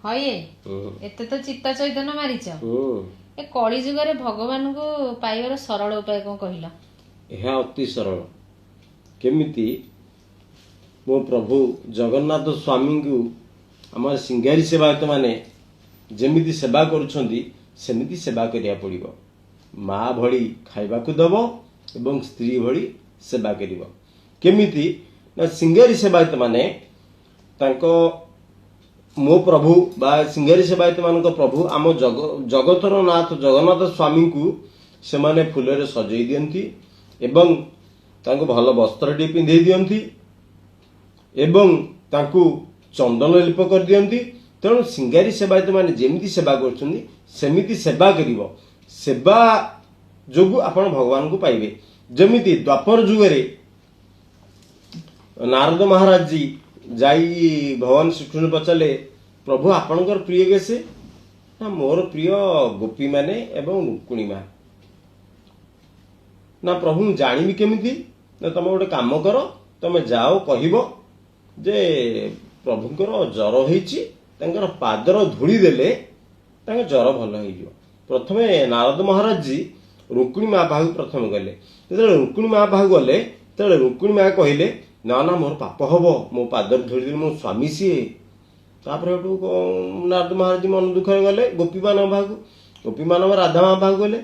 ହଏ ଏତେ ତ ଚିତ୍ତା ଚୈତନ୍ୟ ମାରିଛ ଏ କଳି ଯୁଗରେ ଭଗବାନଙ୍କୁ ପାଇବାର ସରଳ ଉପାୟ କଣ କହିଲ? ଏହା ଅତି ସରଳ। କେମିତି ମୋ ପ୍ରଭୁ ଜଗନ୍ନାଥ ସ୍ୱାମୀଙ୍କୁ ଆମର ସିଙ୍ଗାରୀ ସେବାୟତ ମାନେ ଯେମିତି ସେବା କରୁଛନ୍ତି ସେମିତି ସେବା କରିବାକୁ ପଡ଼ିବ। ମା ଭଳି ଖାଇବାକୁ ଦେବ ଏବଂ ସ୍ତ୍ରୀ ଭଳି ସେବା କରିବ। କେମିତି ନା ସିଙ୍ଗାରୀ ସେବାୟତ ମାନେ ତାଙ୍କ ମୋ ପ୍ରଭୁ ବା ସିଙ୍ଗାରୀ ସେବାୟତ ମାନଙ୍କ ପ୍ରଭୁ ଆମ ଜଗତର ନାଥ ଜଗନ୍ନାଥ ସ୍ୱାମୀଙ୍କୁ ସେମାନେ ଫୁଲରେ ସଜେଇ ଦିଅନ୍ତି ଏବଂ ତାଙ୍କୁ ଭଲ ବସ୍ତ୍ରଟି ପିନ୍ଧେଇ ଦିଅନ୍ତି ଏବଂ ତାଙ୍କୁ ଚନ୍ଦନ ଲେପ କରିଦିଅନ୍ତି। ତେଣୁ ସିଙ୍ଗାରୀ ସେବାୟତ ମାନେ ଯେମିତି ସେବା କରୁଛନ୍ତି ସେମିତି ସେବା କରିବ। ସେବା ଯୋଗୁଁ ଆପଣ ଭଗବାନଙ୍କୁ ପାଇବେ। ଯେମିତି ଦ୍ୱାପର ଯୁଗରେ ନାରଦ ମହାରାଜ ଜୀ ଯାଇ ଭଗବାନ ଶ୍ରୀକୃଷ୍ଣ ପଚାରିଲେ, ପ୍ରଭୁ ଆପଣଙ୍କର ପ୍ରିୟ କେସେ? ନା ମୋର ପ୍ରିୟ ଗୋପୀ ମାନେ ଏବଂ ରୁକ୍ମିଣୀ ମା। ନା ପ୍ରଭୁ ମୁଁ ଜାଣିବି କେମିତି? ନା ତମେ ଗୋଟେ କାମ କର, ତମେ ଯାଅ କହିବ ଯେ ପ୍ରଭୁଙ୍କର ଜ୍ୱର ହେଇଛି, ତାଙ୍କର ପାଦର ଧୂଳି ଦେଲେ ତାଙ୍କ ଜ୍ୱର ଭଲ ହେଇଯିବ। ପ୍ରଥମେ ନାରଦ ମହାରାଜ ଜୀ ରୁକ୍ମିଣୀ ମା ପାଖକୁ ପ୍ରଥମେ ଗଲେ। ଯେତେବେଳେ ରୁକ୍ମିଣୀ ମା ପାଖକୁ ଗଲେ ସେତେବେଳେ ରୁକ୍ମିଣୀ ମା କହିଲେ, ନା ନା ମୋର ପାପ ହବ, ମୋ ପାଦର ଧୂଳି ଦେଲେ ମୋ ସ୍ୱାମୀ ସିଏ। ତାପରେ ହେଠୁ ନାରଦ ମହାରାଜ ମନ ଦୁଃଖରେ ଗଲେ ଗୋପୀମାନଙ୍କ ପାଖକୁ। ଗୋପୀମାନଙ୍କ ରାଧା ମା ପାଖକୁ ଗଲେ।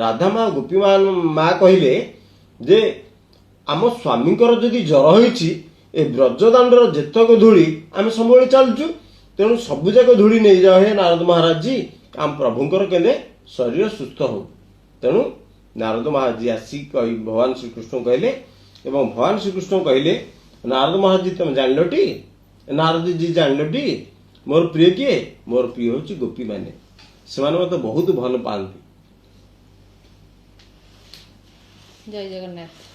ରାଧା ମା ଗୋପୀ ମା କହିଲେ ଯେ ଆମ ସ୍ୱାମୀଙ୍କର ଯଦି ଜ୍ୱର ହେଇଛି ଏ ବ୍ରଜଦାଣ୍ଡର ଯେତକ ଧୂଳି ଆମେ ସବୁବେଳେ ଚାଲୁଛୁ, ତେଣୁ ସବୁଯାକ ଧୂଳି ନେଇଯାଅ ହେ ନାରଦ ମହାରାଜ ଜୀ, ଆମ ପ୍ରଭୁଙ୍କର କେବେ ଶରୀର ସୁସ୍ଥ ହଉ। ତେଣୁ ନାରଦ ମହାରାଜ ଜୀ ଆସି ଭଗବାନ ଶ୍ରୀକୃଷ୍ଣ କହିଲେ ଏବଂ ଭଗବାନ ଶ୍ରୀକୃଷ୍ଣ କହିଲେ, ନାରଦ ମହାରାଜ ଜୀ ତମେ ଜାଣିଲଟି? ନାରଦ ଜୀ ଜାଣିଲଟି ମୋର ପ୍ରିୟ କିଏ? ମୋର ପ୍ରିୟ ହଉଛି ଗୋପୀ ମାନେ। ସେମାନେ ମତେ ବହୁତ ଭଲ ପାଆନ୍ତି। ଜୟ ଜଗନ୍ନାଥ।